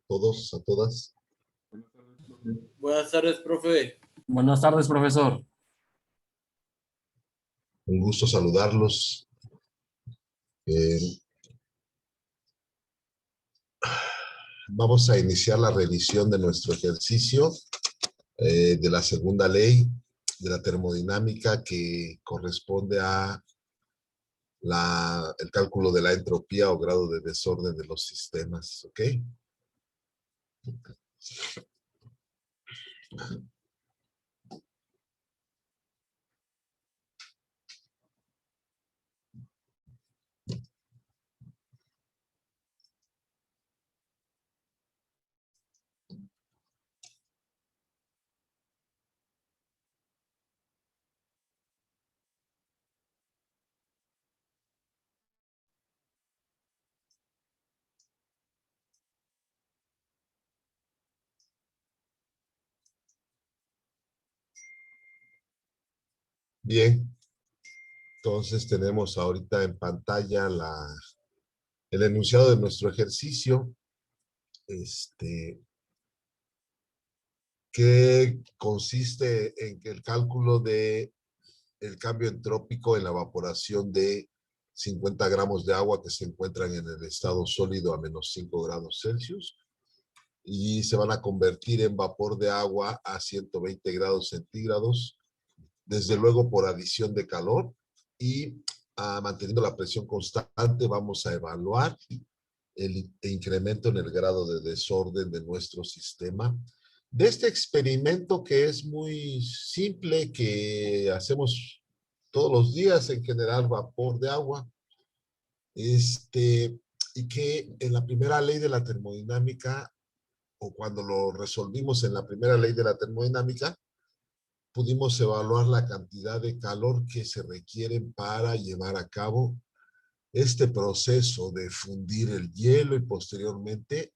todos, a todas. Buenas tardes, profe. Buenas tardes, profesor. Un gusto saludarlos. Vamos a iniciar la revisión de nuestro ejercicio de la segunda ley de la termodinámica que corresponde a el cálculo de la entropía o grado de desorden de los sistemas, ¿ok? Bien, entonces tenemos ahorita en pantalla el enunciado de nuestro ejercicio, que consiste en que el cálculo de el cambio entrópico en la evaporación de 50 gramos de agua que se encuentran en el estado sólido a menos 5 grados Celsius y se van a convertir en vapor de agua a 120 grados centígrados, desde luego por adición de calor y manteniendo la presión constante vamos a evaluar el incremento en el grado de desorden de nuestro sistema. De este experimento que es muy simple, que hacemos todos los días en general, vapor de agua, y que en la primera ley de la termodinámica, o cuando lo resolvimos en la primera ley de la termodinámica, pudimos evaluar la cantidad de calor que se requieren para llevar a cabo este proceso de fundir el hielo y posteriormente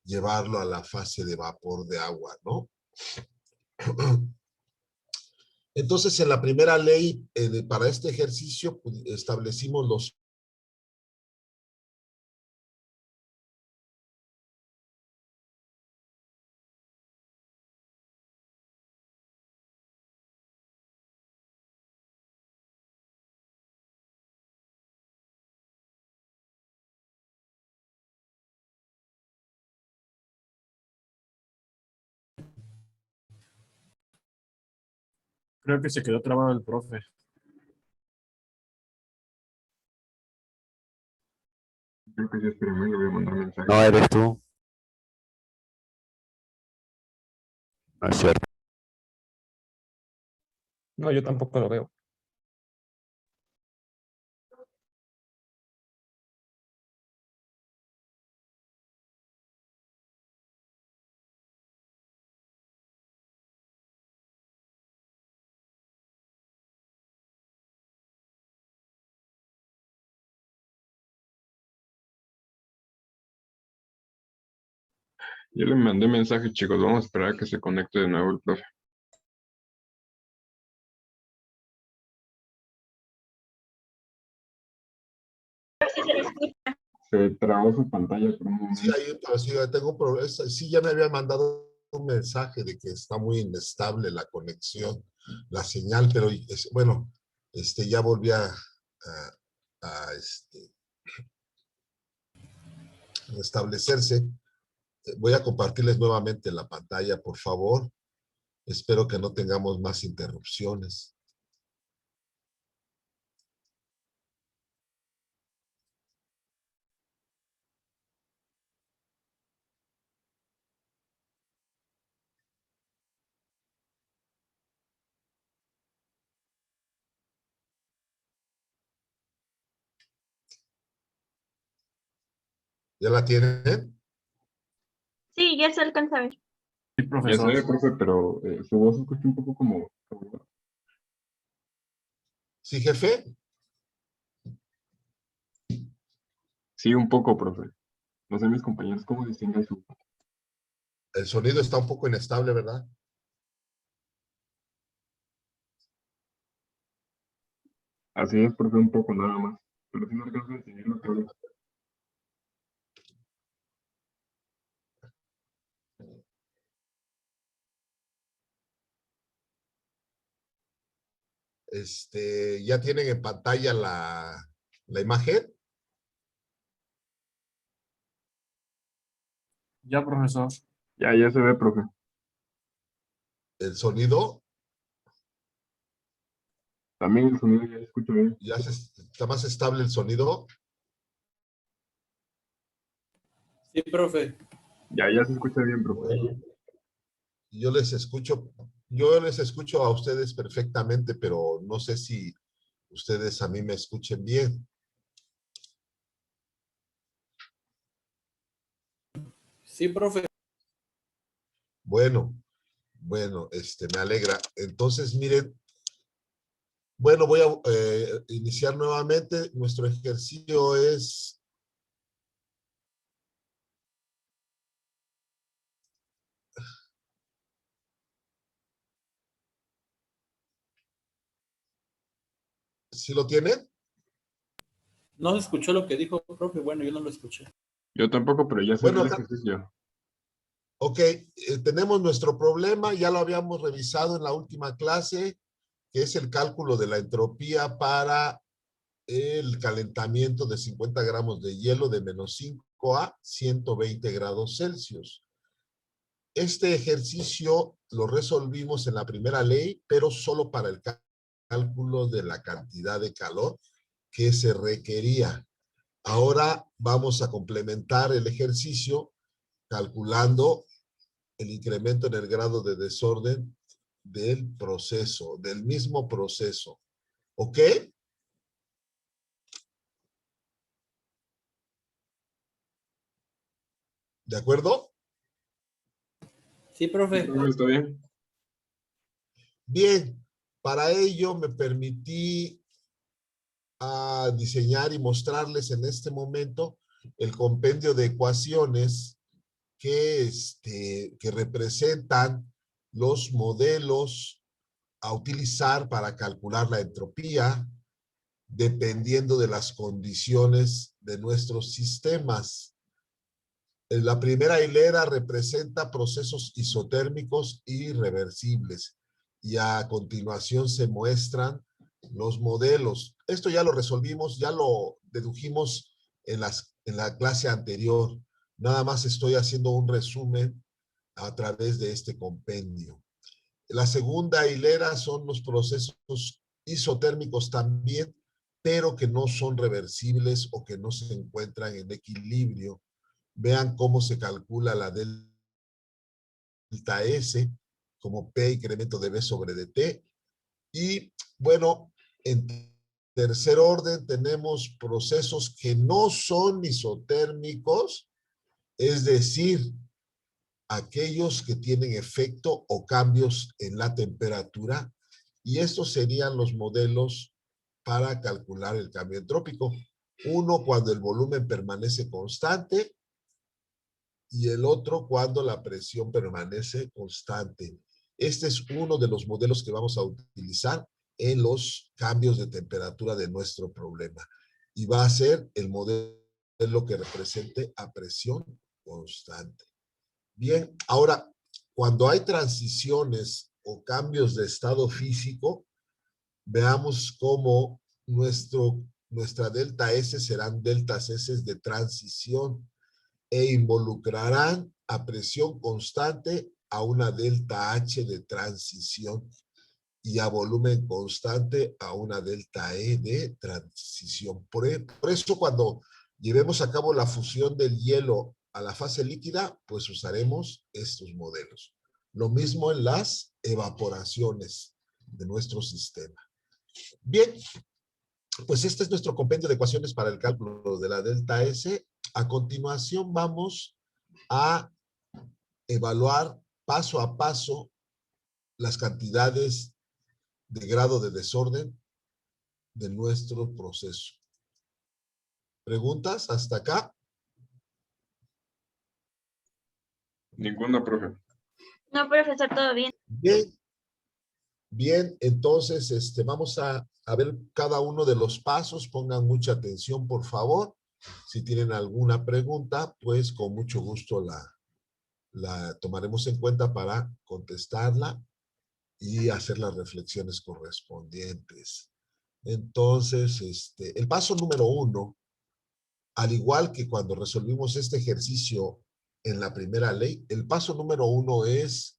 llevarlo a la fase de vapor de agua, ¿no? Entonces, en la primera ley, para este ejercicio, establecimos los... Creo que se quedó trabado el profe. Creo que sí, espérame, le voy a mandar mensaje. No eres tú. No es cierto. No, yo tampoco lo veo. Yo le mandé mensaje, chicos. Vamos a esperar a que se conecte de nuevo el profe. Se trabó su pantalla por un momento. Sí, ahí, pero sí, tengo un problema. Sí, ya me había mandado un mensaje de que está muy inestable la conexión, la señal, pero bueno, ya volví a restablecerse. Voy a compartirles nuevamente la pantalla, por favor. Espero que no tengamos más interrupciones. ¿Ya la tienen? Sí, ya se alcanza a ver. Sí, Ya profesor. sé, profe, pero su voz se escucha un poco como... ¿Sí, jefe? Sí, un poco, profe. No sé mis compañeros cómo distinguen su... El sonido está un poco inestable, ¿verdad? Así es, profe, un poco nada más. Pero sí no alcanzo a distinguir lo que habla. ¿Ya tienen en pantalla la imagen? Ya, profesor. Ya se ve, profe. ¿El sonido? También el sonido ya se escucha bien. ¿Está más estable el sonido? Sí, profe. Ya se escucha bien, profe. Bueno, yo les escucho a ustedes perfectamente, pero no sé si ustedes a mí me escuchen bien. Sí, profe. Bueno, me alegra. Entonces, miren, bueno, voy a iniciar nuevamente. Nuestro ejercicio es ¿sí lo tienen? No se escuchó lo que dijo, profe. Bueno, yo no lo escuché. Yo tampoco, pero ya se ve Bueno, el ejercicio. ok, tenemos nuestro problema, ya lo habíamos revisado en la última clase, que es el cálculo de la entropía para el calentamiento de 50 gramos de hielo de -5 a 120 grados Celsius. Este ejercicio lo resolvimos en la primera ley, pero solo para el cálculo de la cantidad de calor que se requería. Ahora vamos a complementar el ejercicio calculando el incremento en el grado de desorden del proceso, del mismo proceso. ¿Ok? ¿De acuerdo? Sí, Sí, profe. profe, está bien. Bien, para ello me permití diseñar y mostrarles en este momento el compendio de ecuaciones que representan los modelos a utilizar para calcular la entropía, dependiendo de las condiciones de nuestros sistemas. La primera hilera representa procesos isotérmicos irreversibles y a continuación se muestran los modelos. Esto ya lo resolvimos, ya lo dedujimos en la clase anterior. Nada más estoy haciendo un resumen a través de este compendio. La segunda hilera son los procesos isotérmicos también, pero que no son reversibles o que no se encuentran en equilibrio. Vean cómo se calcula la delta S como P incremento de B sobre dt. Y bueno, en tercer orden tenemos procesos que no son isotérmicos, es decir, aquellos que tienen efecto o cambios en la temperatura, y estos serían los modelos para calcular el cambio entrópico. Uno cuando el volumen permanece constante y el otro cuando la presión permanece constante. Este es uno de los modelos que vamos a utilizar en los cambios de temperatura de nuestro problema. Y va a ser el modelo que represente a presión constante. Bien, ahora, cuando hay transiciones o cambios de estado físico, veamos cómo nuestra delta S serán deltas S de transición e involucrarán a presión constante a una delta H de transición y a volumen constante a una delta E de transición. Por eso cuando llevemos a cabo la fusión del hielo a la fase líquida, pues usaremos estos modelos. Lo mismo en las evaporaciones de nuestro sistema. Bien, pues este es nuestro compendio de ecuaciones para el cálculo de la delta S. A continuación vamos a evaluar paso a paso las cantidades de grado de desorden de nuestro proceso. ¿Preguntas hasta acá? Ninguna, profe. No, profesor, todo bien. Bien, bien, entonces vamos a ver cada uno de los pasos. Pongan mucha atención, por favor. Si tienen alguna pregunta, pues con mucho gusto la tomaremos en cuenta para contestarla. y hacer las reflexiones correspondientes. Entonces, el paso número 1, al igual que cuando resolvimos este ejercicio en la primera ley, el paso número 1 es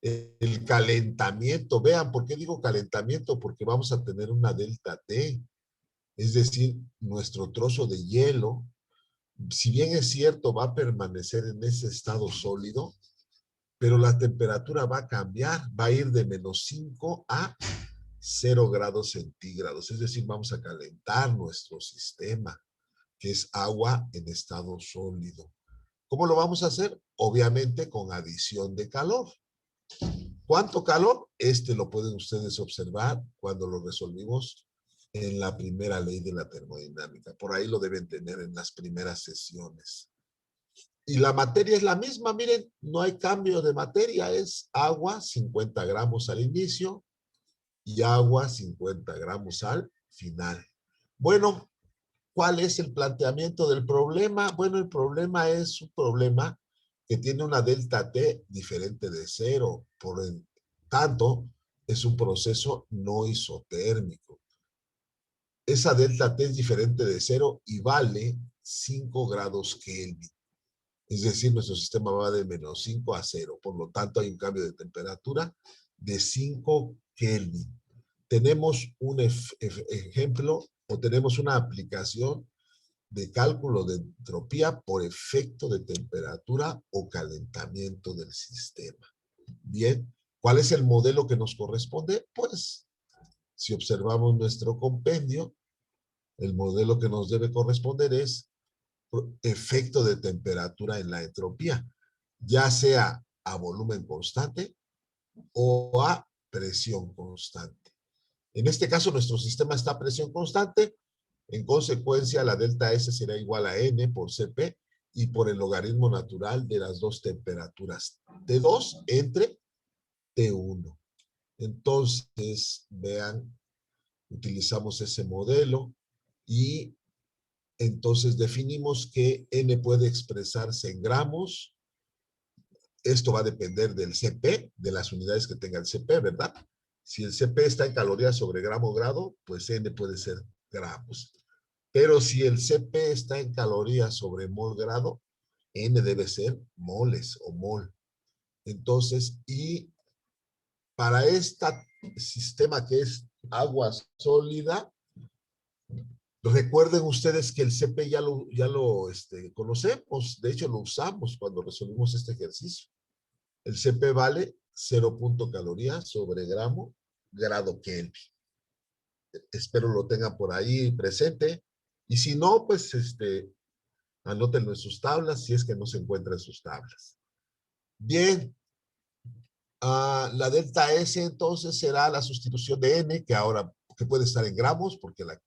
el calentamiento. Vean, ¿por qué digo calentamiento? Porque vamos a tener una delta T, es decir, nuestro trozo de hielo, si bien es cierto, va a permanecer en ese estado sólido, pero la temperatura va a cambiar, va a ir de -5 a 0 grados centígrados, es decir, vamos a calentar nuestro sistema, que es agua en estado sólido. ¿Cómo lo vamos a hacer? Obviamente con adición de calor. ¿Cuánto calor? Lo pueden ustedes observar cuando lo resolvimos en la primera ley de la termodinámica. Por ahí lo deben tener en las primeras sesiones. Y la materia es la misma, miren, no hay cambio de materia, es agua, 50 gramos al inicio, y agua, 50 gramos al final. Bueno, ¿cuál es el planteamiento del problema? Bueno, el problema es un problema que tiene una delta T diferente de 0. Por el tanto, es un proceso no isotérmico. Esa delta T es diferente de 0 y vale 5 grados Kelvin. Es decir, nuestro sistema va de -5 a 0. Por lo tanto, hay un cambio de temperatura de 5 Kelvin. Tenemos un ejemplo o tenemos una aplicación de cálculo de entropía por efecto de temperatura o calentamiento del sistema. Bien, ¿cuál es el modelo que nos corresponde? Pues, si observamos nuestro compendio, el modelo que nos debe corresponder es efecto de temperatura en la entropía, ya sea a volumen constante o a presión constante. En este caso, nuestro sistema está a presión constante. En consecuencia, la delta S será igual a N por Cp y por el logaritmo natural de las dos temperaturas, T2 entre T1. Entonces, vean, utilizamos ese modelo y entonces definimos que N puede expresarse en gramos. Esto va a depender del Cp, de las unidades que tenga el Cp, ¿verdad? Si el Cp está en calorías sobre gramo grado, pues N puede ser gramos. Pero si el Cp está en calorías sobre mol grado, N debe ser moles o mol. Entonces, y para este sistema que es agua sólida, recuerden ustedes que el Cp ya lo conocemos, de hecho lo usamos cuando resolvimos este ejercicio. El Cp vale 0. calorías sobre grado Kelvin. Espero lo tengan por ahí presente. Y si no, pues anótenlo en sus tablas si es que no se encuentra en sus tablas. Bien. La delta S entonces será la sustitución de N, que puede estar en gramos, porque la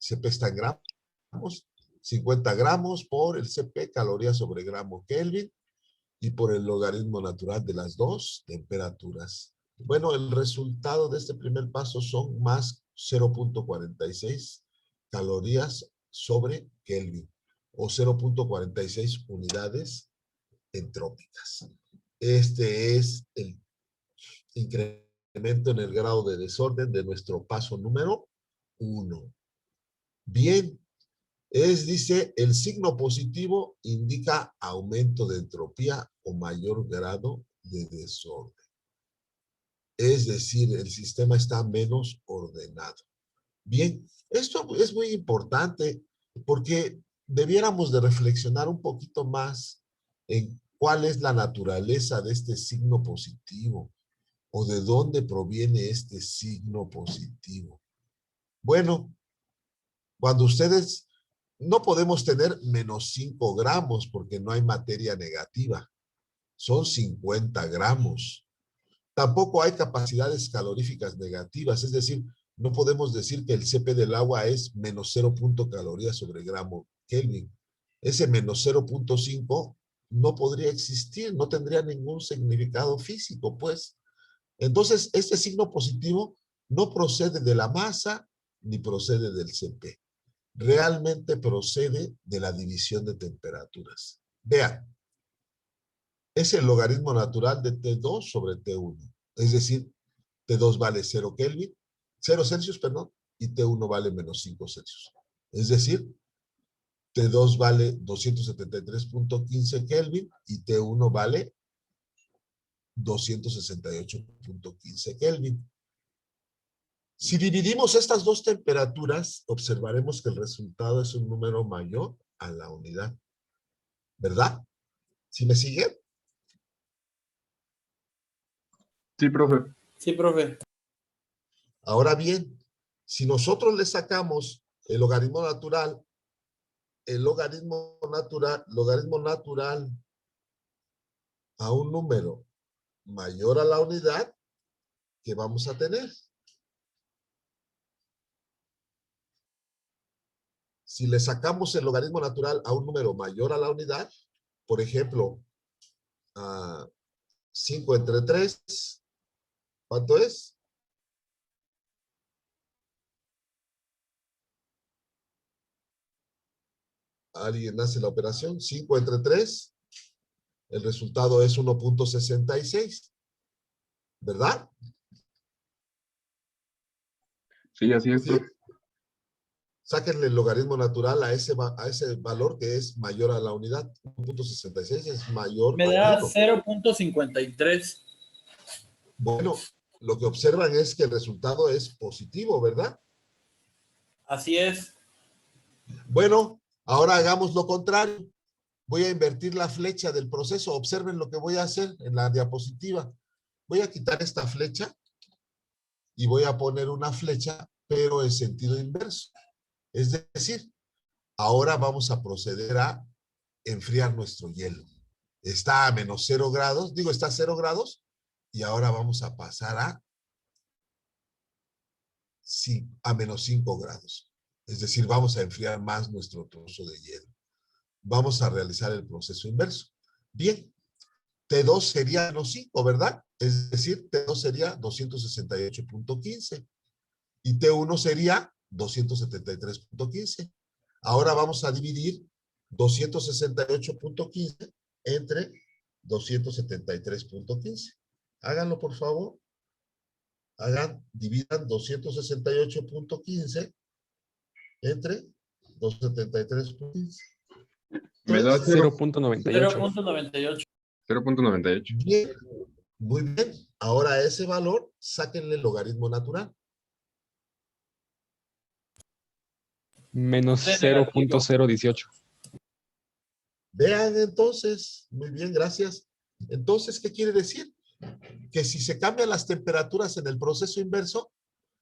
Cp está en gramos, 50 gramos por el Cp, calorías sobre gramo Kelvin, y por el logaritmo natural de las dos temperaturas. Bueno, el resultado de este primer paso son más 0.46 calorías sobre Kelvin, o 0.46 unidades entrópicas. Este es el incremento en el grado de desorden de nuestro paso número 1. Bien, dice, el signo positivo indica aumento de entropía o mayor grado de desorden. Es decir, el sistema está menos ordenado. Bien, esto es muy importante porque debiéramos de reflexionar un poquito más en cuál es la naturaleza de este signo positivo o de dónde proviene este signo positivo. Bueno, cuando ustedes no podemos tener -5 gramos porque no hay materia negativa. Son 50 gramos. Tampoco hay capacidades caloríficas negativas, es decir, no podemos decir que el Cp del agua es -0. calorías sobre gramo Kelvin. Ese -0.5 no podría existir, no tendría ningún significado físico, pues. Entonces, este signo positivo no procede de la masa ni procede del Cp. Realmente procede de la división de temperaturas. Vean, es el logaritmo natural de T2 sobre T1. Es decir, T2 vale 0 Kelvin, 0 Celsius, perdón, y T1 vale menos 5 Celsius. Es decir, T2 vale 273.15 Kelvin y T1 vale 268.15 Kelvin. Si dividimos estas dos temperaturas, observaremos que el resultado es un número mayor a la unidad. ¿Verdad? ¿Sí me siguen? Sí, profe. Sí, profe. Ahora bien, si nosotros le sacamos el logaritmo natural a un número mayor a la unidad, ¿qué vamos a tener? Si le sacamos el logaritmo natural a un número mayor a la unidad, por ejemplo, 5 entre 3, ¿cuánto es? ¿Alguien hace la operación? 5 entre 3, el resultado es 1.66, ¿verdad? Sí, así es, ¿Sí? profe. Sáquenle el logaritmo natural a ese valor que es mayor a la unidad. 1.66 es mayor Me a da 1. 0.53. Bueno, lo que observan es que el resultado es positivo, ¿verdad? Así es. Bueno, ahora hagamos lo contrario. Voy a invertir la flecha del proceso. Observen lo que voy a hacer en la diapositiva. Voy a quitar esta flecha y voy a poner una flecha, pero en sentido inverso. Es decir, ahora vamos a proceder a enfriar nuestro hielo. Está a menos 0 grados, está a 0 grados, y ahora vamos a pasar a menos 5 grados. Es decir, vamos a enfriar más nuestro trozo de hielo. Vamos a realizar el proceso inverso. Bien, T2 sería menos 5, ¿verdad? Es decir, T2 sería 268.15 y T1 sería 273.15. Ahora vamos a dividir 268.15 entre 273.15. Háganlo, por favor. Dividan 268.15 entre 273.15. Me da 0.98. 0.98. 0.98. Bien, muy bien. Ahora a ese valor, sáquenle el logaritmo natural. Menos Es negativo. 0.018. Vean entonces, muy bien, gracias. Entonces, ¿qué quiere decir? Que si se cambian las temperaturas en el proceso inverso,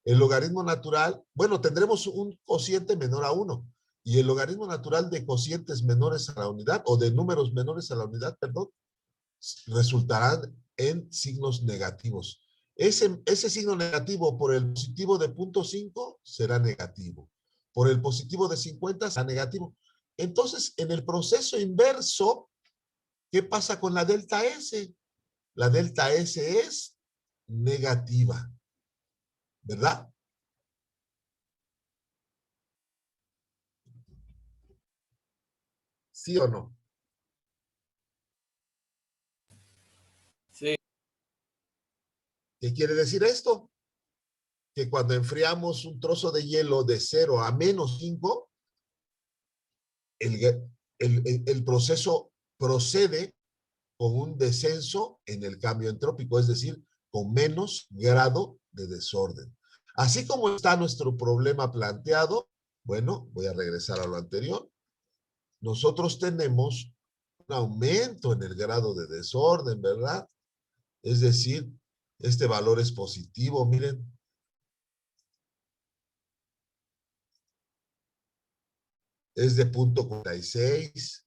el logaritmo natural, bueno, tendremos un cociente menor a 1, y el logaritmo natural de cocientes menores a la unidad, o de números menores a la unidad, perdón, resultarán en signos negativos. Ese signo negativo por el positivo de 0.5 será negativo. Por el positivo de 50 será negativo. Entonces, en el proceso inverso, ¿qué pasa con la delta S? La delta S es negativa, ¿verdad? ¿Sí o no? Sí. ¿Qué quiere decir esto? Que cuando enfriamos un trozo de hielo de 0 a menos 5, el proceso procede con un descenso en el cambio entrópico, es decir, con menos grado de desorden. Así como está nuestro problema planteado, bueno, voy a regresar a lo anterior. Nosotros tenemos un aumento en el grado de desorden, ¿verdad? Es decir, este valor es positivo, miren. Es de 0.46.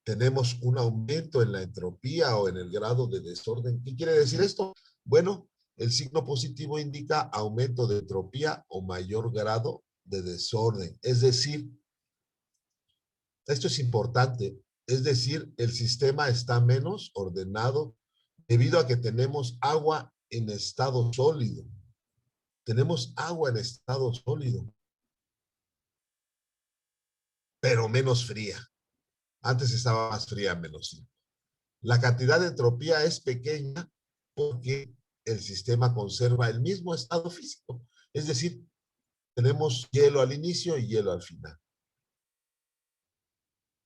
Tenemos un aumento en la entropía o en el grado de desorden. ¿Qué quiere decir esto? Bueno, el signo positivo indica aumento de entropía o mayor grado de desorden. Es decir, esto es importante, es decir, el sistema está menos ordenado debido a que tenemos agua en estado sólido. Tenemos agua en estado sólido, pero menos fría. Antes estaba más fría, menos 5. La cantidad de entropía es pequeña porque el sistema conserva el mismo estado físico. Es decir, tenemos hielo al inicio y hielo al final.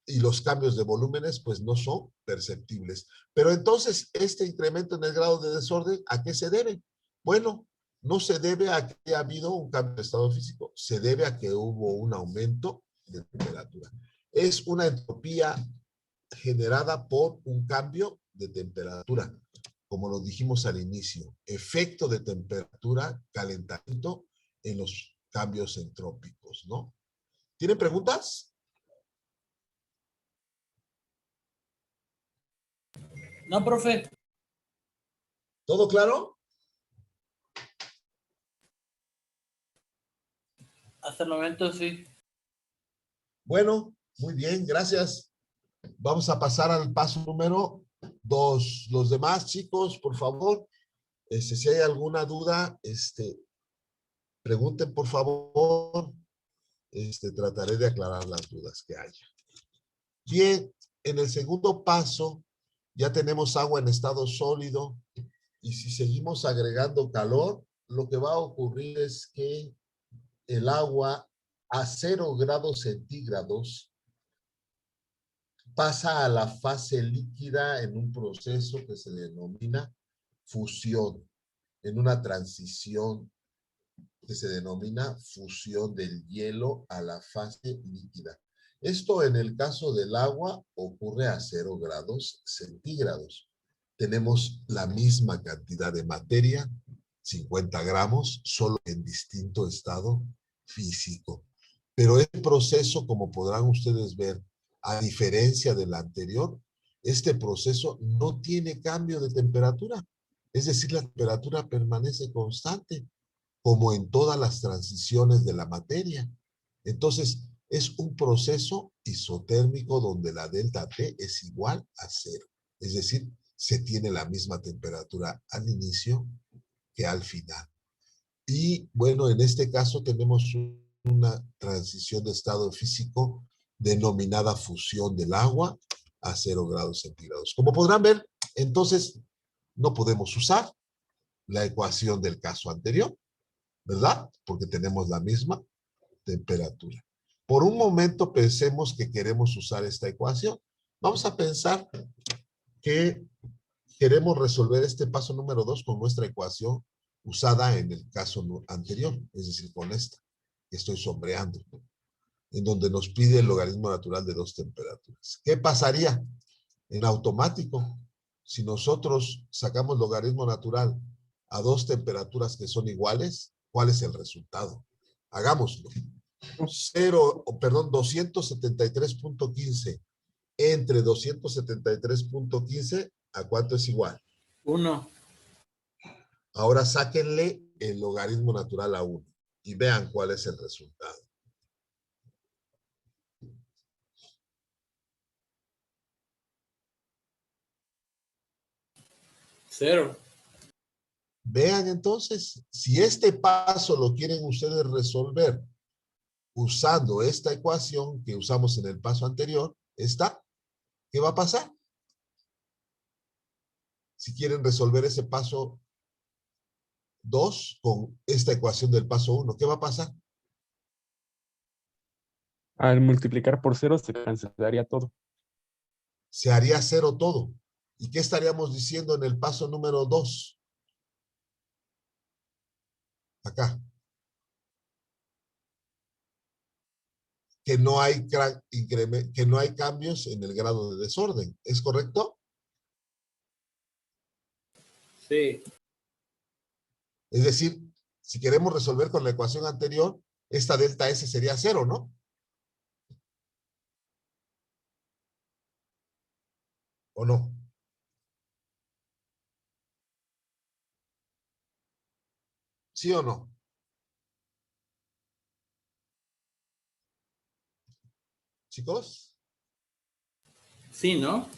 Y los cambios de volúmenes pues no son perceptibles. Pero entonces, este incremento en el grado de desorden, ¿a qué se debe? Bueno, no se debe a que ha habido un cambio de estado físico, se debe a que hubo un aumento de temperatura. Es una entropía generada por un cambio de temperatura, como lo dijimos al inicio, efecto de temperatura, calentamiento en los cambios entrópicos, ¿no? ¿Tienen preguntas? No, profe. ¿Todo claro? Hasta el momento sí. Bueno, muy bien, gracias. Vamos a pasar al paso número 2. Los demás chicos, por favor, si hay alguna duda, pregunten por favor. Trataré de aclarar las dudas que haya. Bien, en el segundo paso ya tenemos agua en estado sólido y si seguimos agregando calor, lo que va a ocurrir es que el agua a 0 grados centígrados pasa a la fase líquida en un proceso que se denomina fusión, en una transición que se denomina fusión del hielo a la fase líquida. Esto en el caso del agua ocurre a 0 grados centígrados. Tenemos la misma cantidad de materia, 50 gramos, solo en distinto estado físico. Pero este proceso, como podrán ustedes ver, a diferencia del anterior, este proceso no tiene cambio de temperatura. Es decir, la temperatura permanece constante, como en todas las transiciones de la materia. Entonces, es un proceso isotérmico donde la delta T es igual a 0. Es decir, se tiene la misma temperatura al inicio que al final. Y bueno, en este caso tenemos una transición de estado físico denominada fusión del agua a 0 grados centígrados. Como podrán ver, entonces no podemos usar la ecuación del caso anterior, ¿verdad? Porque tenemos la misma temperatura. Por un momento pensemos que queremos usar esta ecuación. Vamos a pensar que queremos resolver este paso número 2 con nuestra ecuación usada en el caso anterior, es decir, con esta que estoy sombreando, en donde nos pide el logaritmo natural de 2 temperaturas. ¿Qué pasaría? En automático, si nosotros sacamos logaritmo natural a 2 temperaturas que son iguales, ¿cuál es el resultado? Hagámoslo. 273.15 entre 273.15, ¿a cuánto es igual? 1. Ahora sáquenle el logaritmo natural a 1 y vean cuál es el resultado. Cero. Vean entonces, si este paso lo quieren ustedes resolver usando esta ecuación que usamos en el paso anterior, esta, ¿qué va a pasar? Si quieren resolver ese paso 2 con esta ecuación del paso 1, ¿qué va a pasar? Al multiplicar por 0 se cancelaría todo. Se haría 0 todo. ¿Y qué estaríamos diciendo en el paso número 2? Acá. Que no hay que no hay cambios en el grado de desorden. ¿Es correcto? Sí. Es decir, si queremos resolver con la ecuación anterior, esta delta S sería 0, ¿no? ¿O no? ¿Sí o no? Chicos, Sí, ¿no?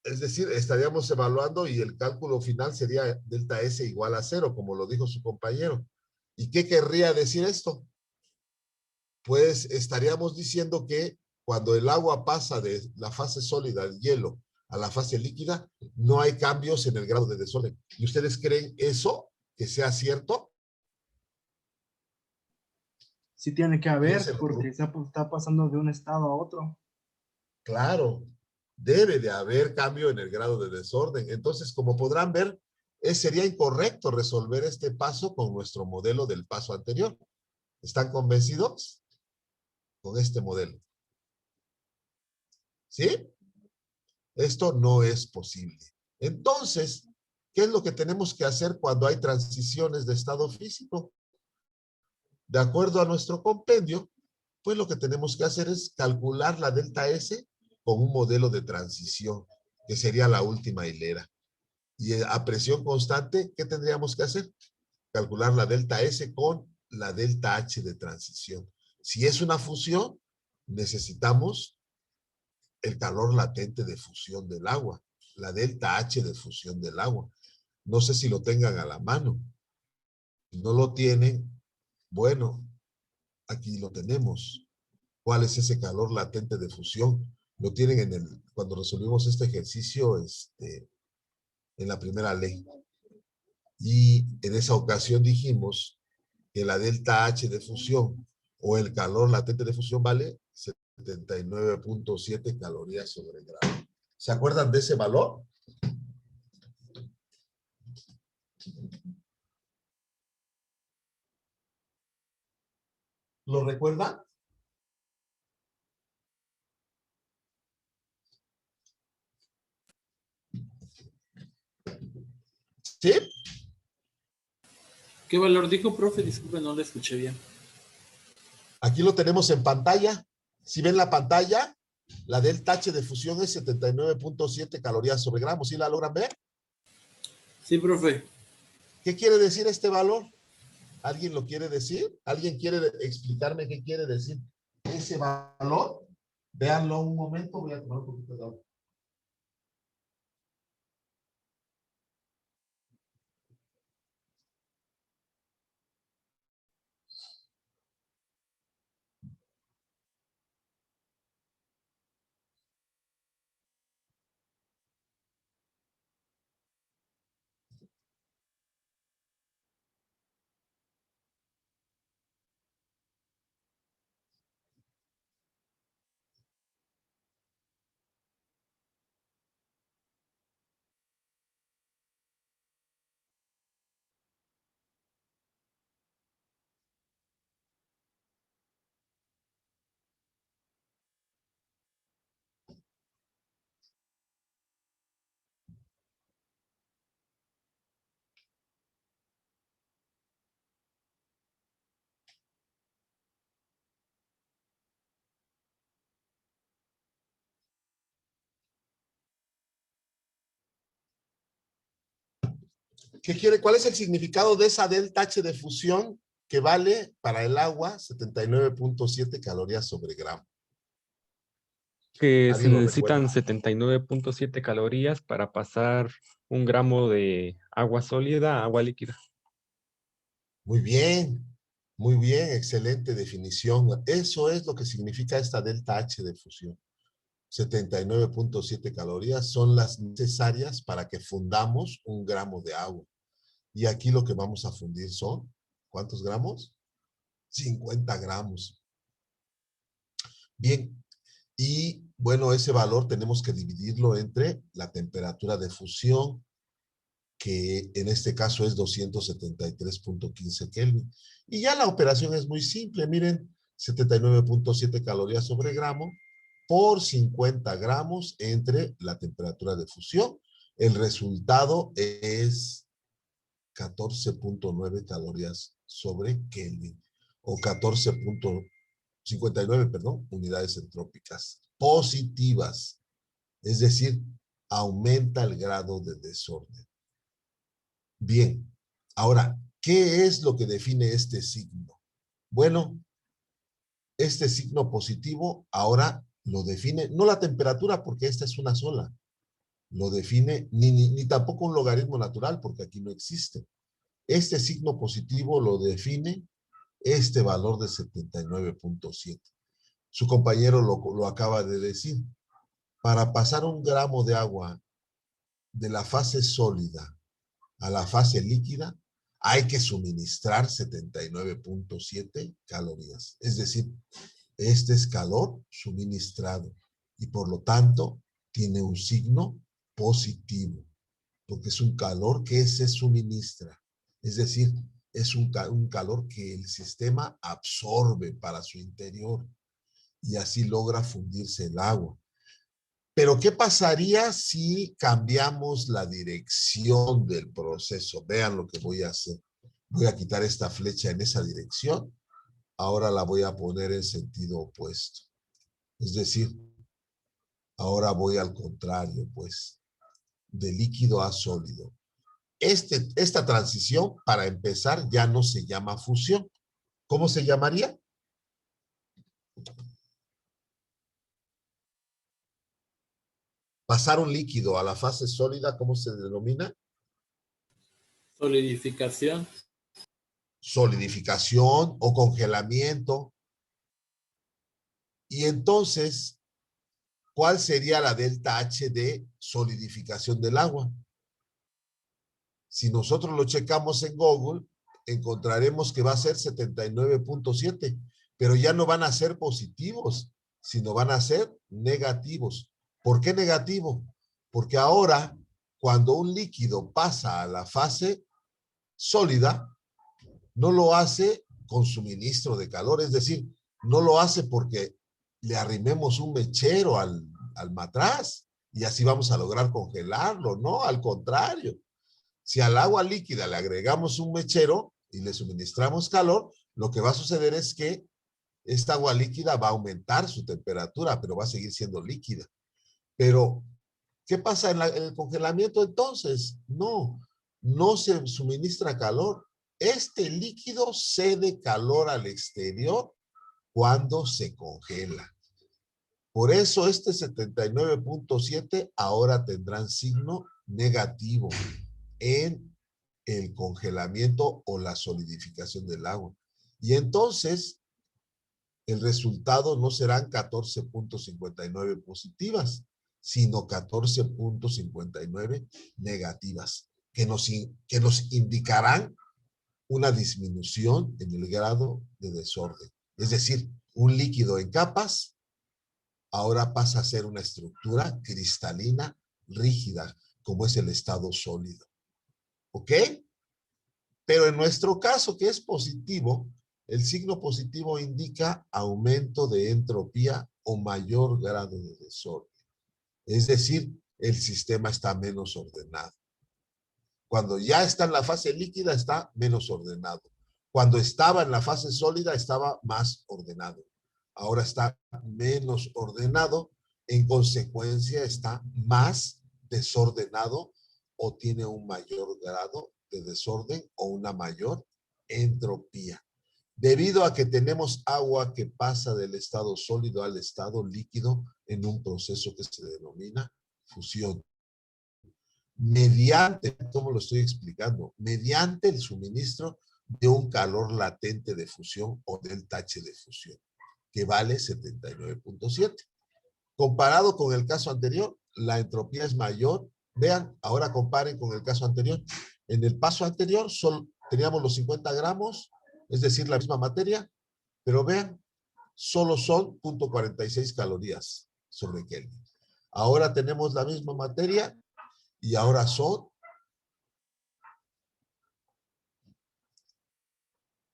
es decir, estaríamos evaluando y el cálculo final sería delta S igual a 0, como lo dijo su compañero. ¿Y qué querría decir esto? Pues estaríamos diciendo que cuando el agua pasa de la fase sólida al hielo a la fase líquida, no hay cambios en el grado de desorden. ¿Y ustedes creen eso que sea cierto? Sí tiene que haber, Piénsenlo, porque está pasando de un estado a otro. Claro, debe de haber cambio en el grado de desorden. Entonces, como podrán ver, sería incorrecto resolver este paso con nuestro modelo del paso anterior. ¿Están convencidos con este modelo? ¿Sí? Esto no es posible. Entonces, ¿qué es lo que tenemos que hacer cuando hay transiciones de estado físico? De acuerdo a nuestro compendio, pues lo que tenemos que hacer es calcular la delta S con un modelo de transición, que sería la última hilera. Y a presión constante, ¿qué tendríamos que hacer? Calcular la delta S con la delta H de transición. Si es una fusión, necesitamos el calor latente de fusión del agua, la delta H de fusión del agua. No sé si lo tengan a la mano. Si no lo tienen, bueno, aquí lo tenemos. ¿Cuál es ese calor latente de fusión? Lo tienen cuando resolvimos este ejercicio en la primera ley. Y en esa ocasión dijimos que la delta H de fusión o el calor latente de fusión vale 79.7 calorías sobre grado. ¿Se acuerdan de ese valor? ¿Lo recuerdan? ¿Sí? ¿Qué valor dijo, profe? Disculpe, no le escuché bien. Aquí lo tenemos en pantalla. Si ven la pantalla, la delta H de fusión es 79.7 calorías sobre gramo. ¿Sí la logran ver? Sí, profe. ¿Qué quiere decir este valor? ¿Alguien lo quiere decir? ¿Alguien quiere explicarme qué quiere decir ese valor? Véanlo un momento, voy a tomar un poquito de agua. ¿Cuál es el significado de esa delta H de fusión que vale para el agua 79.7 calorías sobre gramo? Que se ¿Alguien lo necesitan recuerda? 79.7 calorías para pasar 1 gramo de agua sólida a agua líquida. Muy bien, excelente definición. Eso es lo que significa esta delta H de fusión. 79.7 calorías son las necesarias para que fundamos 1 gramo de agua. Y aquí lo que vamos a fundir son, ¿cuántos gramos? 50 gramos. Bien, y bueno, ese valor tenemos que dividirlo entre la temperatura de fusión, que en este caso es 273.15 Kelvin. Y ya la operación es muy simple, miren, 79.7 calorías sobre gramo por 50 gramos entre la temperatura de fusión. El resultado es 14.9 calorías sobre Kelvin, o 14.59, perdón, unidades entrópicas positivas. Es decir, aumenta el grado de desorden. Bien, ahora, ¿qué es lo que define este signo? Bueno, este signo positivo ahora lo define, no la temperatura, porque esta es una sola, lo define, ni tampoco un logaritmo natural, porque aquí no existe. Este signo positivo lo define este valor de 79.7. Su compañero lo acaba de decir. para pasar un gramo de agua de la fase sólida a la fase líquida, hay que suministrar 79.7 calorías. Es decir, este es calor suministrado y por lo tanto tiene un signo positivo, porque es un calor que se suministra. Es decir, es un calor que el sistema absorbe para su interior y así logra fundirse el agua. Pero, ¿qué pasaría si cambiamos la dirección del proceso? Vean lo que voy a hacer. Voy a quitar esta flecha en esa dirección. Ahora la voy a poner en sentido opuesto. Es decir, ahora voy al contrario, pues, de líquido a sólido. Esta transición, para empezar, ya no se llama fusión. ¿Cómo se llamaría? Pasar un líquido a la fase sólida, ¿cómo se denomina? Solidificación. Solidificación o congelamiento. Y entonces, ¿cuál sería la delta H de solidificación del agua? Si nosotros lo checamos en Google, encontraremos que va a ser 79.7, pero ya no van a ser positivos, sino van a ser negativos. ¿Por qué negativo? Porque ahora, cuando un líquido pasa a la fase sólida, no lo hace con suministro de calor, es decir, no lo hace porque le arrimemos un mechero al matraz y así vamos a lograr congelarlo, no, al contrario. Si al agua líquida le agregamos un mechero y le suministramos calor, lo que va a suceder es que esta agua líquida va a aumentar su temperatura, pero va a seguir siendo líquida. Pero, ¿qué pasa en el congelamiento entonces? No se suministra calor. Este líquido cede calor al exterior cuando se congela. Por eso este 79.7 ahora tendrán signo negativo en el congelamiento o la solidificación del agua. Y entonces, el resultado no serán 14.59 positivas, sino 14.59 negativas, que nos indicarán una disminución en el grado de desorden. Es decir, un líquido en capas ahora pasa a ser una estructura cristalina rígida, como es el estado sólido. ¿Ok? Pero en nuestro caso, que es positivo, el signo positivo indica aumento de entropía o mayor grado de desorden. Es decir, el sistema está menos ordenado. Cuando ya está en la fase líquida, está menos ordenado. Cuando estaba en la fase sólida, estaba más ordenado. Ahora está menos ordenado, en consecuencia está más desordenado o tiene un mayor grado de desorden o una mayor entropía. Debido a que tenemos agua que pasa del estado sólido al estado líquido en un proceso que se denomina fusión. Mediante, ¿cómo lo estoy explicando? Mediante el suministro de un calor latente de fusión o delta H de fusión, que vale 79.7. Comparado con el caso anterior, la entropía es mayor. Vean, ahora comparen con el caso anterior. En el paso anterior solo teníamos los 50 gramos, es decir, la misma materia, pero vean, solo son 0.46 calorías sobre Kelvin. Ahora tenemos la misma materia y ahora son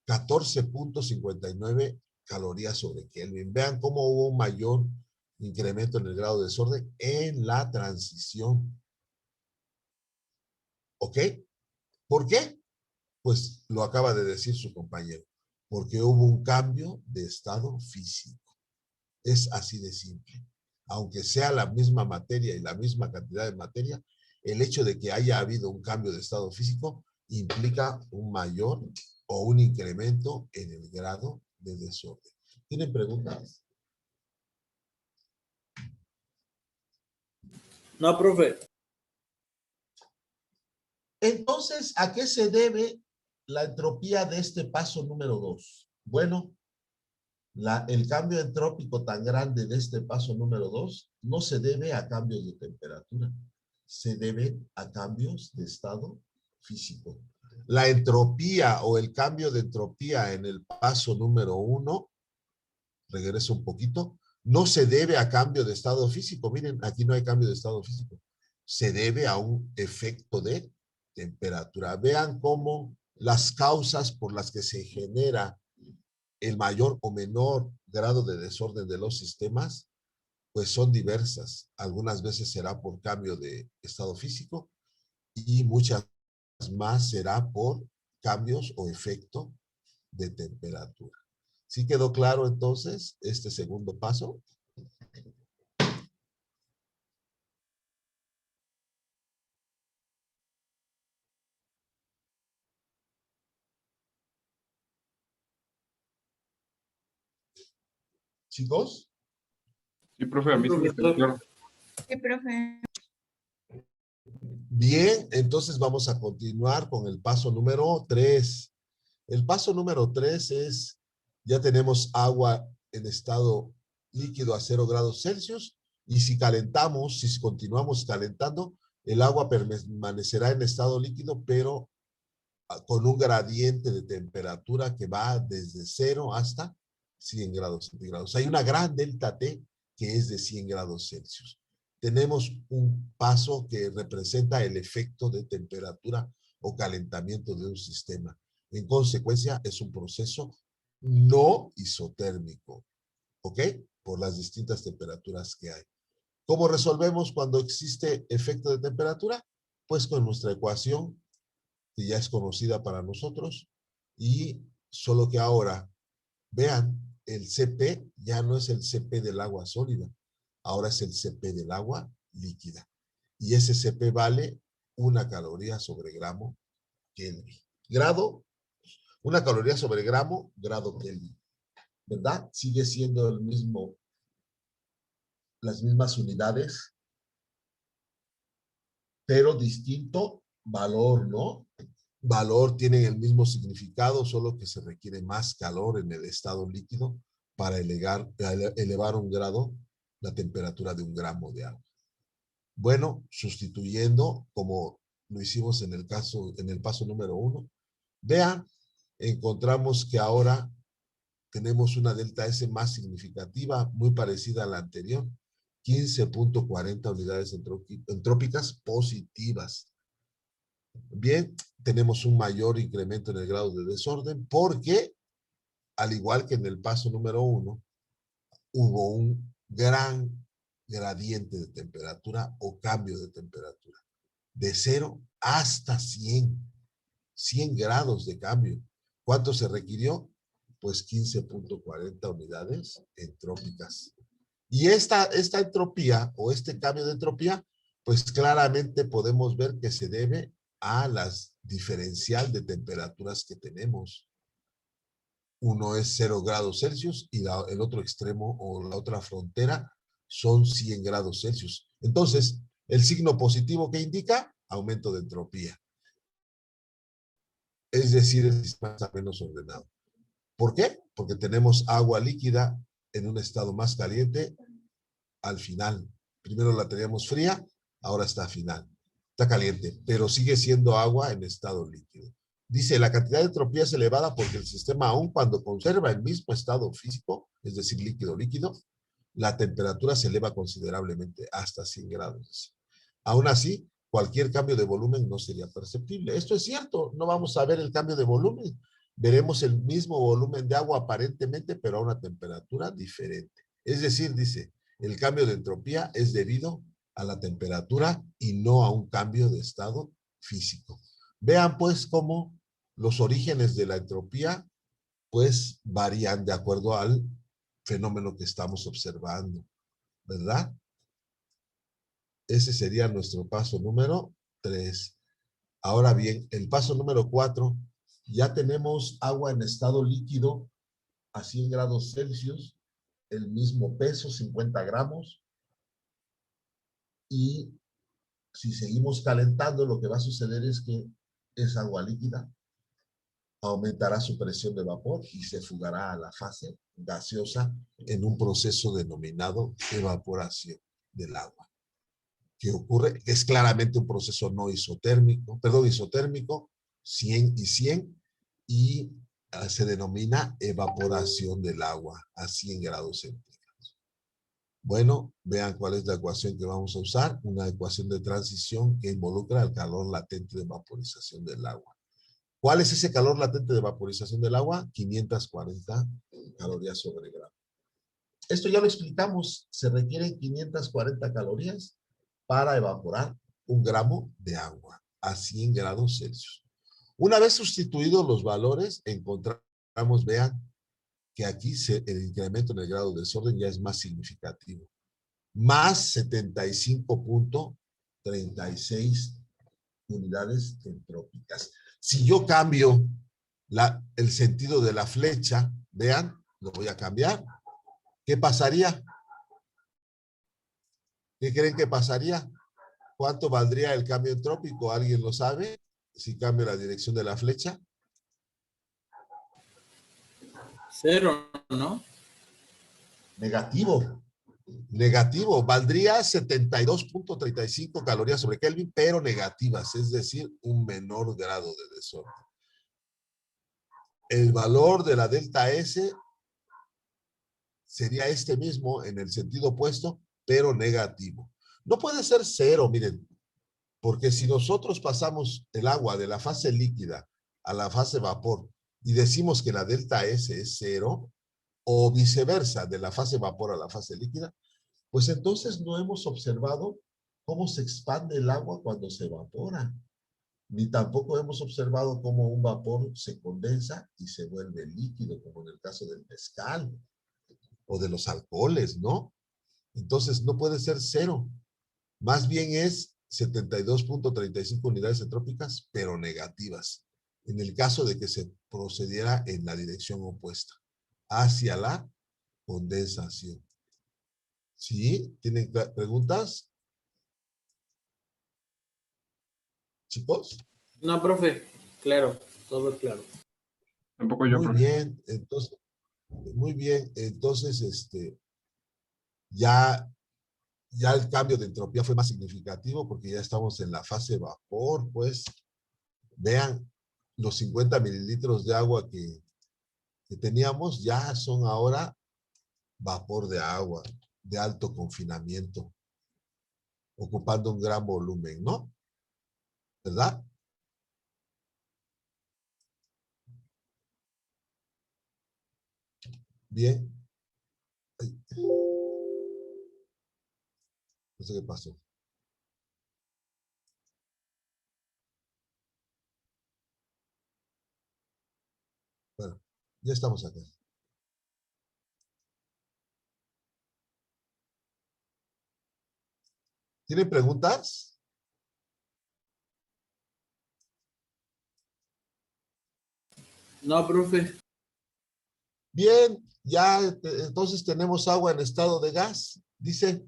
14.59 calorías sobre Kelvin. Vean cómo hubo un mayor incremento en el grado de desorden en la transición. ¿Ok? ¿Por qué? Pues lo acaba de decir su compañero. Porque hubo un cambio de estado físico. Es así de simple. Aunque sea la misma materia y la misma cantidad de materia, el hecho de que haya habido un cambio de estado físico implica un mayor o un incremento en el grado de desorden. ¿Tienen preguntas? No, profe. Entonces, ¿a qué se debe la entropía de este paso número 2? Bueno, la entropía de este paso número 2 se debe a que el líquido, El cambio entrópico tan grande de este paso número 2 no se debe a cambios de temperatura, se debe a cambios de estado físico. La entropía o el cambio de entropía en el paso número 1, regreso un poquito, no se debe a cambio de estado físico. Miren, aquí no hay cambio de estado físico. Se debe a un efecto de temperatura. Vean cómo las causas por las que se genera el mayor o menor grado de desorden de los sistemas, pues son diversas. Algunas veces será por cambio de estado físico y muchas más será por cambios o efecto de temperatura. ¿Sí quedó claro entonces este segundo paso? ¿Chicos? Sí, profe, a mí sí me quedó claro. Sí, profe. Bien, entonces vamos a continuar con el paso número 3. El paso número 3 es, ya tenemos agua en estado líquido a 0 grados Celsius y si calentamos, si continuamos calentando, el agua permanecerá en estado líquido, pero con un gradiente de temperatura que va desde 0 hasta 100 grados centígrados. Hay una gran delta T que es de 100 grados Celsius. Tenemos un paso que representa el efecto de temperatura o calentamiento de un sistema. En consecuencia, es un proceso no isotérmico, ¿ok? Por las distintas temperaturas que hay. ¿Cómo resolvemos cuando existe efecto de temperatura? Pues con nuestra ecuación, que ya es conocida para nosotros, y solo que ahora, vean, el CP ya no es el CP del agua sólida, ahora es el CP del agua líquida. Y ese CP vale 1 caloría sobre gramo Kelvin. Grado, 1 caloría sobre gramo, grado Kelvin. ¿Verdad? Sigue siendo el mismo, las mismas unidades, pero distinto valor, ¿no? Valor tienen el mismo significado, solo que se requiere más calor en el estado líquido para elevar un grado la temperatura de 1 gramo de agua. Bueno, sustituyendo, como lo hicimos en el paso número 1, vean, encontramos que ahora tenemos una delta S más significativa, muy parecida a la anterior, 15.40 unidades entrópicas positivas. Bien, tenemos un mayor incremento en el grado de desorden porque, al igual que en el paso número 1, hubo un gran gradiente de temperatura o cambio de temperatura, de 0 hasta 100 grados de cambio. ¿Cuánto se requirió? Pues 15.40 unidades entrópicas. Y esta entropía o este cambio de entropía, pues claramente podemos ver que se debe a las diferencial de temperaturas que tenemos. Uno es 0 grados Celsius y el otro extremo o la otra frontera son 100 grados Celsius. Entonces, el signo positivo que indica aumento de entropía. Es decir, el sistema está menos ordenado. ¿Por qué? Porque tenemos agua líquida en un estado más caliente al final. Primero la teníamos fría, ahora está final. Está caliente, pero sigue siendo agua en estado líquido. Dice, la cantidad de entropía es elevada porque el sistema, aun cuando conserva el mismo estado físico, es decir, líquido, la temperatura se eleva considerablemente hasta 100 grados. Aún así, cualquier cambio de volumen no sería perceptible. Esto es cierto, no vamos a ver el cambio de volumen. Veremos el mismo volumen de agua aparentemente, pero a una temperatura diferente. Es decir, dice, el cambio de entropía es debido a la temperatura y no a un cambio de estado físico. Vean pues cómo los orígenes de la entropía pues varían de acuerdo al fenómeno que estamos observando, ¿verdad? Ese sería nuestro paso número 3. Ahora bien, el paso número 4, ya tenemos agua en estado líquido a 100 grados Celsius, el mismo peso, 50 gramos, y si seguimos calentando, lo que va a suceder es que esa agua líquida aumentará su presión de vapor y se fugará a la fase gaseosa en un proceso denominado evaporación del agua. ¿Qué ocurre? Es claramente un proceso no isotérmico, perdón, isotérmico, 100 y 100, y se denomina evaporación del agua a 100 grados centígrados. Bueno, vean cuál es la ecuación que vamos a usar, una ecuación de transición que involucra el calor latente de vaporización del agua. ¿Cuál es ese calor latente de vaporización del agua? 540 calorías sobre gramo. Esto ya lo explicamos, se requieren 540 calorías para evaporar 1 gramo de agua a 100 grados Celsius. Una vez sustituidos los valores, encontramos, vean, que aquí el incremento en el grado de desorden ya es más significativo. Más 75.36 unidades entrópicas. Si yo cambio el sentido de la flecha, vean, lo voy a cambiar. ¿Qué pasaría? ¿Qué creen que pasaría? ¿Cuánto valdría el cambio entrópico? ¿Alguien lo sabe? Si cambio la dirección de la flecha. 0, ¿no? Negativo. Negativo. Valdría 72.35 calorías sobre Kelvin, pero negativas, es decir, un menor grado de desorden. El valor de la delta S sería este mismo en el sentido opuesto, pero negativo. No puede ser 0, miren, porque si nosotros pasamos el agua de la fase líquida a la fase vapor y decimos que la delta S es 0, o viceversa, de la fase vapor a la fase líquida, pues entonces no hemos observado cómo se expande el agua cuando se evapora. Ni tampoco hemos observado cómo un vapor se condensa y se vuelve líquido, como en el caso del mezcal o de los alcoholes, ¿no? Entonces no puede ser 0. Más bien es 72.35 unidades entrópicas, pero negativas, en el caso de que se procediera en la dirección opuesta, hacia la condensación. ¿Sí? ¿Tienen preguntas? ¿Chicos? No, profe. Claro, todo claro. Tampoco yo, Muy profe. bien, entonces, muy bien, entonces, ya el cambio de entropía fue más significativo porque ya estamos en la fase vapor, pues, vean, los 50 mililitros de agua que teníamos ya son ahora vapor de agua de alto confinamiento, ocupando un gran volumen, ¿no? ¿Verdad? Bien. Ay. No sé qué pasó. Bueno, ya estamos acá. ¿Tienen preguntas? No, profe. Bien, ya entonces tenemos agua en estado de gas. Dice,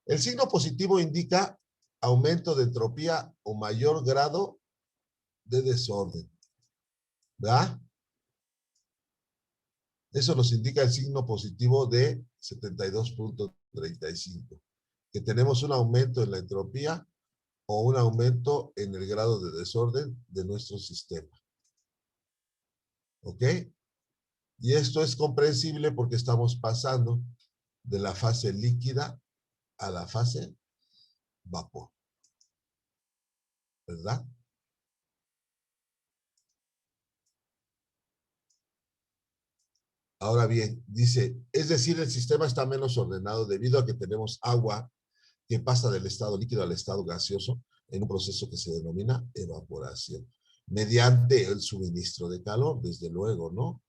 el signo positivo indica aumento de entropía o mayor grado de desorden. ¿Verdad? Eso nos indica el signo positivo de 72.35. Que tenemos un aumento en la entropía o un aumento en el grado de desorden de nuestro sistema. ¿Ok? Y esto es comprensible porque estamos pasando de la fase líquida a la fase vapor. ¿Verdad? Ahora bien, dice, es decir, el sistema está menos ordenado debido a que tenemos agua que pasa del estado líquido al estado gaseoso en un proceso que se denomina evaporación, mediante el suministro de calor, desde luego, ¿no?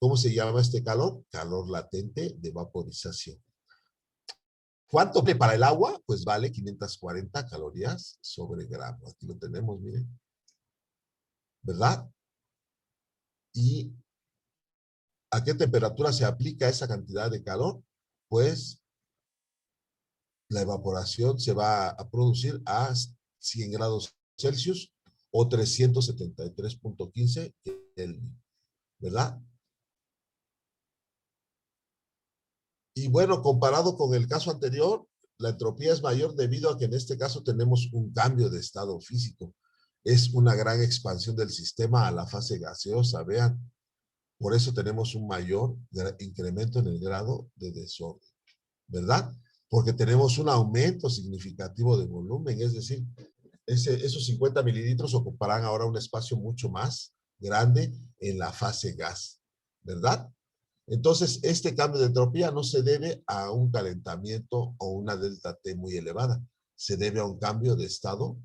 ¿Cómo se llama este calor? Calor latente de vaporización. ¿Cuánto vale para el agua? Pues vale 540 calorías sobre gramo. Aquí lo tenemos, miren. ¿Verdad? ¿Y a qué temperatura se aplica esa cantidad de calor? Pues la evaporación se va a producir a 100 grados Celsius o 373.15 Kelvin. ¿verdad? Y bueno, comparado con el caso anterior, la entropía es mayor debido a que en este caso tenemos un cambio de estado físico. Es una gran expansión del sistema a la fase gaseosa, vean. Por eso tenemos un mayor incremento en el grado de desorden, ¿verdad? Porque tenemos un aumento significativo de volumen, es decir, esos 50 mililitros ocuparán ahora un espacio mucho más grande en la fase gas, ¿verdad? Entonces, este cambio de entropía no se debe a un calentamiento o una delta T muy elevada, se debe a un cambio de estado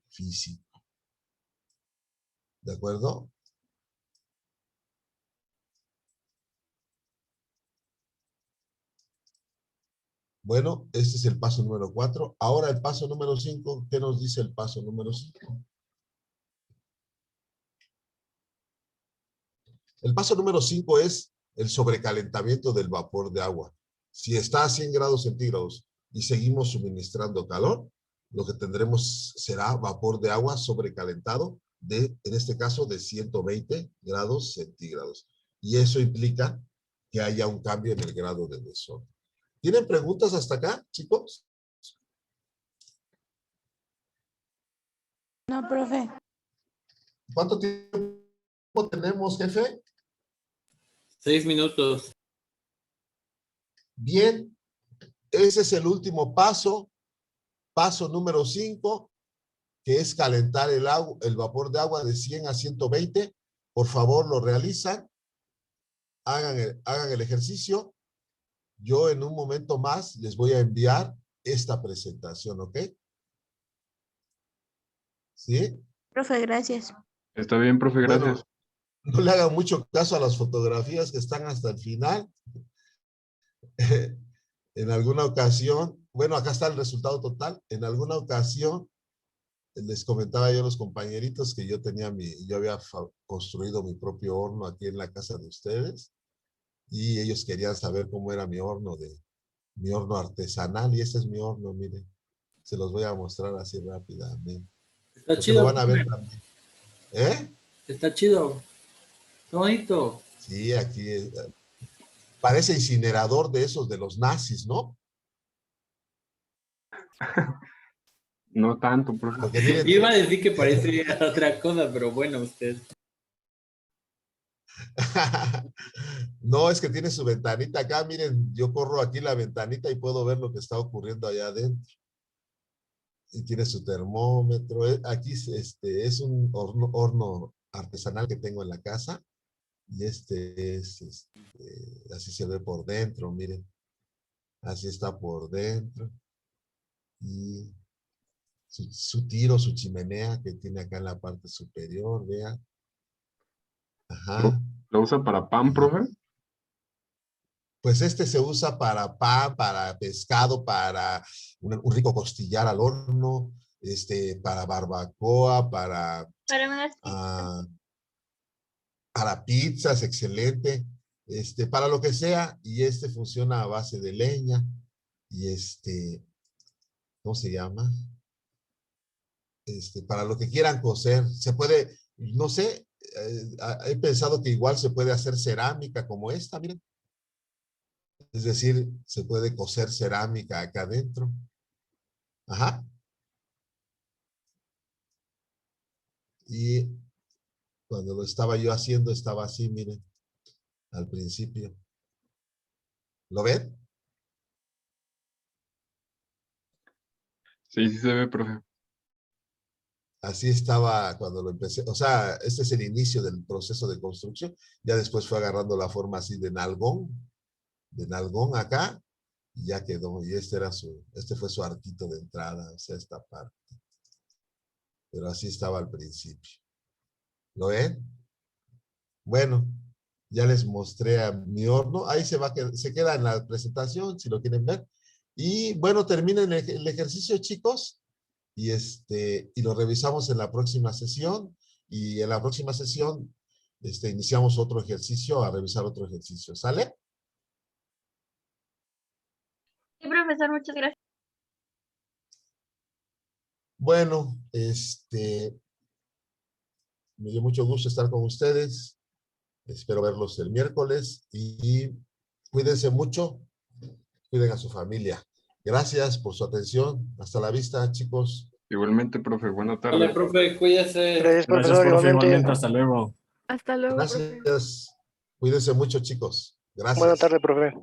físico. ¿De acuerdo? Bueno, este es el paso número 4. Ahora el paso número 5, ¿qué nos dice el paso número 5? El paso número 5 es el sobrecalentamiento del vapor de agua. Si está a 100 grados centígrados y seguimos suministrando calor, lo que tendremos será vapor de agua sobrecalentado en este caso, de 120 grados centígrados. Y eso implica que haya un cambio en el grado de desorden. ¿Tienen preguntas hasta acá, chicos? No, profe. ¿Cuánto tiempo tenemos, jefe? 6 minutos. Bien, ese es el último paso. Paso número 5, que es calentar el vapor de agua de 100 a 120. Por favor, lo realizan. Hagan el ejercicio. Yo en un momento más les voy a enviar esta presentación, ¿ok? ¿Sí? Profe, gracias. Está bien, profe, Bueno, gracias. no le hagan mucho caso a las fotografías que están hasta el final. En alguna ocasión, bueno, acá está el resultado total. En alguna ocasión les comentaba yo a los compañeritos que yo había construido mi propio horno aquí en la casa de ustedes y ellos querían saber cómo era mi horno artesanal, y ese es mi horno, miren. Se los voy a mostrar así rápidamente. Está Porque chido. lo van a ver también. ¿Eh? Está chido. Está bonito. Sí, aquí parece incinerador de esos de los nazis, ¿no? No tanto, profe. Porque miren, Iba a decir que parece otra cosa, pero bueno, usted. no, es que tiene su ventanita acá. Miren, yo corro aquí la ventanita y puedo ver lo que está ocurriendo allá adentro. Y tiene su termómetro. Aquí es un horno artesanal que tengo en la casa. Y así se ve por dentro, miren. Así está por dentro. Y su tiro, su chimenea que tiene acá en la parte superior, vean. Ajá. ¿Lo usa para pan, profe? Pues se usa para pan, para pescado, para un rico costillar al horno, para barbacoa, Para unas para pizzas, excelente, para lo que sea, y funciona a base de leña, y ¿cómo se llama? Para lo que quieran cocer, se puede, no sé, he pensado que igual se puede hacer cerámica como esta, miren. Es decir, se puede cocer cerámica acá adentro. Ajá. Y cuando lo estaba yo haciendo, estaba así, miren, al principio. ¿Lo ven? Sí, sí se ve, profe. Así estaba cuando lo empecé. O sea, este es el inicio del proceso de construcción. Ya después fue agarrando la forma así de nalgón acá, y ya quedó. Y este fue su arquito de entrada, o sea, esta parte. Pero así estaba al principio. ¿Lo ven? Bueno, ya les mostré a mi horno. Ahí se queda en la presentación, si lo quieren ver. Y bueno, terminen el ejercicio, chicos. Y lo revisamos en la próxima sesión. Y en la próxima sesión iniciamos otro ejercicio, a revisar otro ejercicio. ¿Sale? Sí, profesor, muchas gracias. Bueno, me dio mucho gusto estar con ustedes. Espero verlos el miércoles y cuídense mucho, cuiden a su familia. Gracias por su atención. Hasta la vista, chicos. Igualmente, profe, buena tarde. Vale, profe, cuídese. Gracias, Gracias, profesor, profe, igualmente. igualmente, hasta luego. Hasta luego, profe. Gracias. Cuídense mucho, chicos. Gracias. Buena tarde, profe.